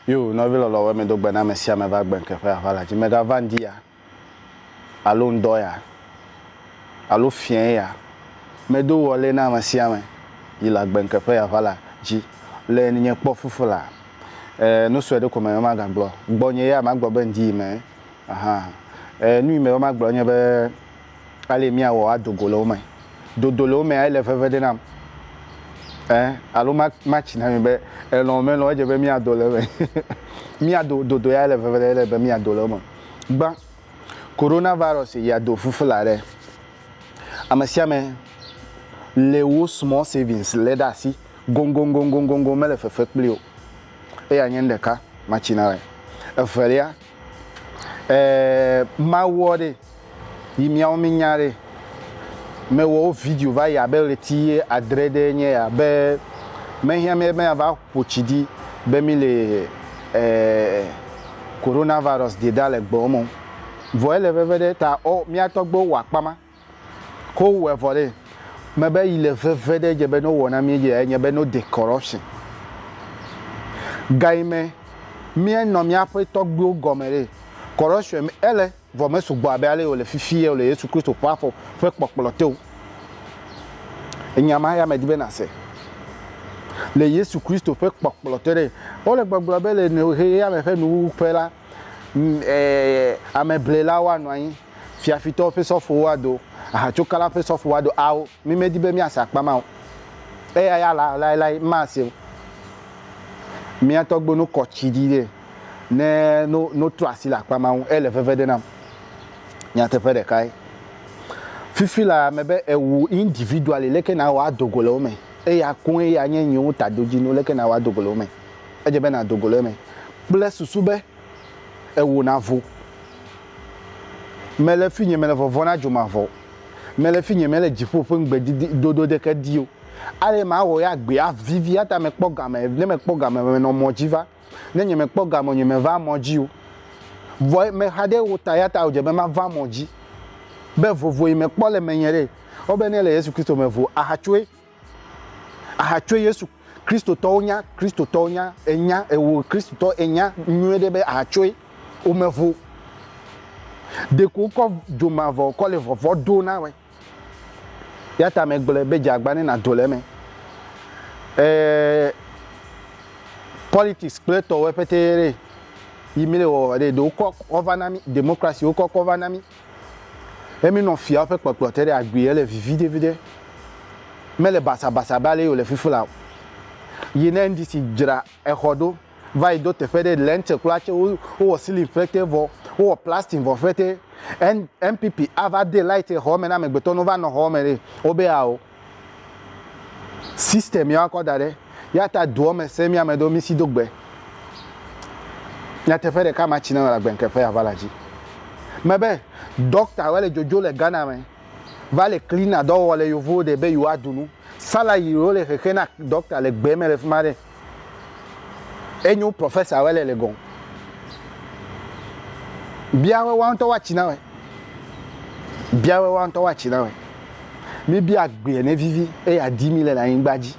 Yo, no vile lo me do bana me sia me va gben ke fa la ji me da vandia. Alo ndoya. Alo fien ya. Me do wole na me sia me. Il a gben ke fa la ji. Le ni nye po fufu la. No swede ko me ma ga gbo. Gbo nye ya ma gbo ben di me. Aha. Nu me ma gbo nye be ale mi awo adogolo me. Dodolo me ai le feve de nam. Alo match na me be elon me lo je be mi adole me. Mi adodo ya le feve le be mi adole mo. Ba coronavirus ya do fufu la re. Amasia me le wo small savings le da si gongo me le fefe plio. E ya nyende ka match na re. Efelia ma wode yimia o minyare me wo video va ya be letie adrede nye ya be me hia me va pochidi be mi le coronavirus de dale gbomo vo ele vevede ta o mi atogbo wa pama ko we vole me be ile vevede je be no wona mi je enye be no de corruption gaime mi no mi afa togbo gomere corruption ele vo me sugbo abe ale o le fifie o le Yesu Kristo kwafo fe popolote o enyama ya me dibe na se le Yesu Kristo fe popolote re o le gbogbo abe le ne he ya me fe nu pela ameblela wa no yin fiafito fe so fo wado aha chokala fe so fo wado awo mi me dibe mi asakpa ma o ya la ma se mi atogbo no kochidi de ne no trasi la pa ma o ele vevede nam nya te fede kai fifi la mebe ewu individually leke na wa dogolo me ya kun ya nyen yu ta doji no leke na wa dogolo me eje be na dogolo me bless susube ewu na vo mele finye mele vovo na juma vo mele finye mele jifo fo ngbe dodo de ke dio ale ma wo ya gbe a vivi ata me kpogame ne me kpogame me no mojiva ne nye me kpogame nye me va moji o vo me hade wo tayata o je be ma va moji be vovo me kpole me nyere obe ne le Yesu Kristo me vo ahachwe Yesu Kristo tonya enya ewo Kristo to enya nwede be ahachwe o me vo de ko ko joma vo ko le vovo do na we yata me gbele be jagba ni na dole me politics play to we petere yimile wo de do ko overnight democracy o ko overnight emi no fia fe poplotere agbe ele vivide me le basa bale o le fifula yine ndisi jira ehodo vai do te fede lente klache o sili infected vo o plastic vo fete MPP ava de light home na megbeto no va no home re obe a o system ya ko dare ya ta do me semi amedo mi si dogbe ya te fede kama china la gbenke fe avalaji mebe doctor wale jojo le Ghana me vale cleaner do wale yovo de be yu adunu sala yiro le rekena doctor le gbe me le fmare enyu professor wale le gon biawe wanto wa china we mi bia gbe ne vivi e ya 10,000 na ngbaji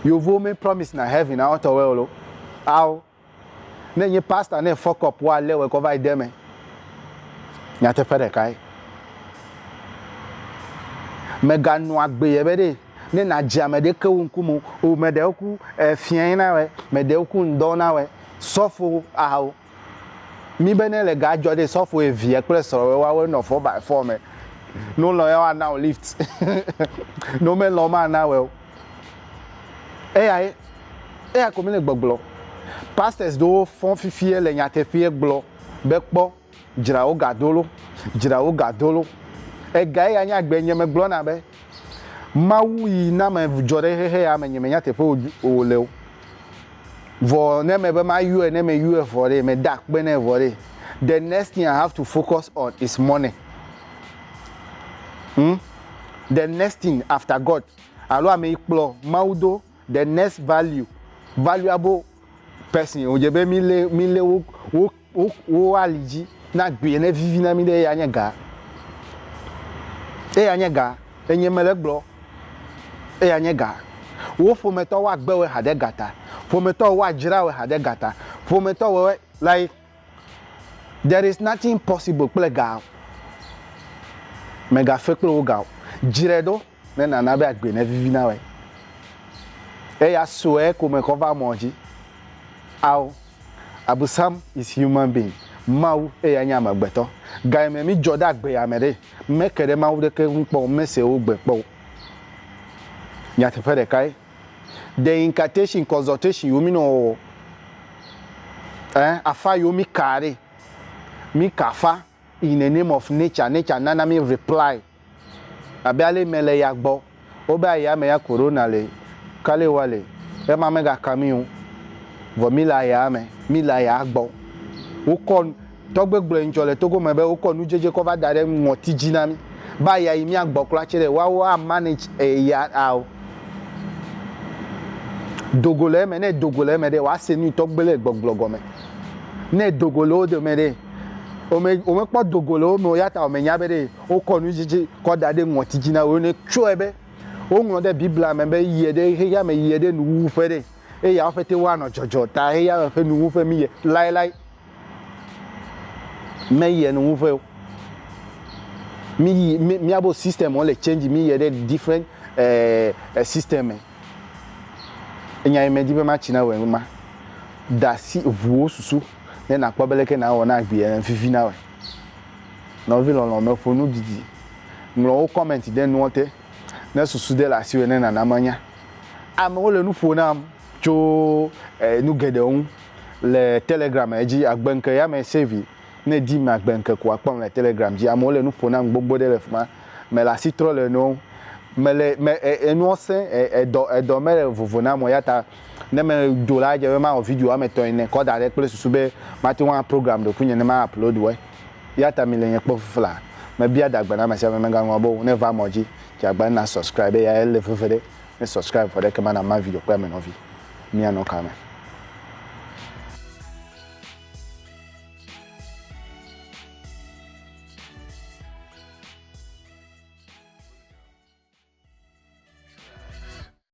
yovo me promise na heaven na auto we lo aw ne nye pastor ne fuck up wa le we ko vai dem nya te fere kai mega no agbe ye be de ne na jia me de ka wonkumu o me de ku fien na we me de ku ndo na we sofo aw mi bene le ga jode sofo e vie kle soro wa we no 4x4 me no lo ya now lift no me lo ma na we e ko mi le gbogbo pastors do fon fifie le nya te fie gbo be po jirawo gadolo e ga ya nya gbe nyeme gbo na be mawu yi na me jore hehe ya me nyeme nya te fo o le vo ne me be ma yu ne me yu for me dak be ne for the next thing I have to focus on is money. The next thing after God alo ame ikplo maudo the next valuable person o je be mi le wo aliji na gbe ne vivi na mi de ya nyega enye mele gbo e ya nyega wo fometo wa gbe we hade gata fometo wa jira we hade gata For me to like there is nothing possible play gal. Mega fake lo gal. Jiredo na be agbe na vivi na we. E ya so e ko me cover monji. Aw Abusam is human being. Mau e ya nya magbeto. Guy me mi joda agbe ya mere. Me kere mau de ke npo me se o gbe po. Nya te fere kai. The incantation consultation you mean no afa you mi kare. Mi kafa in the name of nature nana mi reply. Abiale mele ya gbo. Oba ya me ya corona le. Kale wale. E ma mega camion. Vo mi la ya gbo. O kon togbe gble njole togo mebe o kon ujeje cover dare moti jinami. Ba ya imi agbo kla chere wa manage ya aw. Dogole me ne dogole me de wa se ni togbele gbogblogo me. Ne dogolo de me de. O me po dogolo me o yata o me nya be de o kon ujeje ko dade moti jina o ne tro ebe. O nwo de bibla me be yede he ya me yede nu fere. E ya fete wa no jojo ta he ya fe nu fe mi ye lai me ye nu fe mi abo system on le change mi ye de different system enya me di be ma china we ma da si vuo susu ne na kpobeleke na wona agbe en fifi na we no vi lo me fonu didi mlo comment den note na susu de la si we na na manya am le nu fona cho nu gede on le telegram eji agbenke ya me save ne di ma agbenke ko apon le telegram ji am le nu fona gbogbo de le fuma me la citro le no me enu osen edo me vovona mo yata ne me dola je ma o video am to ne ko da pe susu be ma ti one program do kunye ne ma upload we yata mi le yen po fufla me bia dagba na ma se me ga ngo bo ne va moji ti agba na subscribe ya le fufede ne subscribe for the kema na ma video kwa me no vi mi ano kama